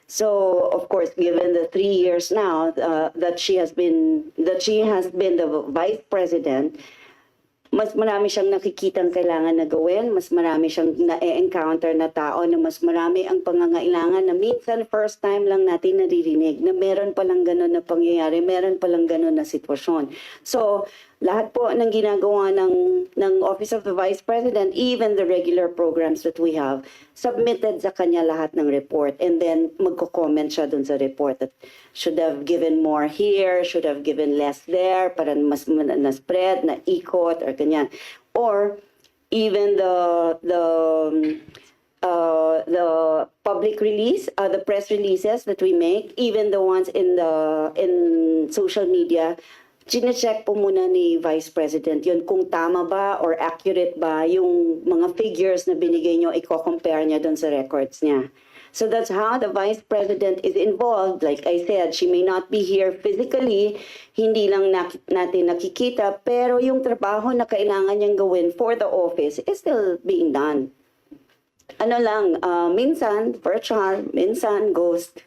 So of course, given the 3 years now that she has been the vice president, mas marami siyang nakikitang kailangan na gawin, mas marami siyang na-encounter na tao, na mas marami ang pangangailangan na minsan first time lang natin naririnig na meron palang gano'n na pangyayari, meron palang gano'n na sitwasyon. So, lahat po ng ginagawa ng Office of the Vice President, even the regular programs that we have, submitted sa kanya lahat ng report. And then magko-comment siya dun sa report that should have given more here, should have given less there, para mas na-spread, na-ikot, or ganyan. Or even the public release, the press releases that we make, even the ones in social media, chine-check po muna ni Vice President yun kung tama ba or accurate ba yung mga figures na binigay nyo, i-compare niya dun sa records niya. So that's how the Vice President is involved. Like I said, she may not be here physically, hindi lang natin nakikita, pero yung trabaho na kailangan niyang gawin for the office is still being done. Ano lang, minsan virtual, minsan ghost.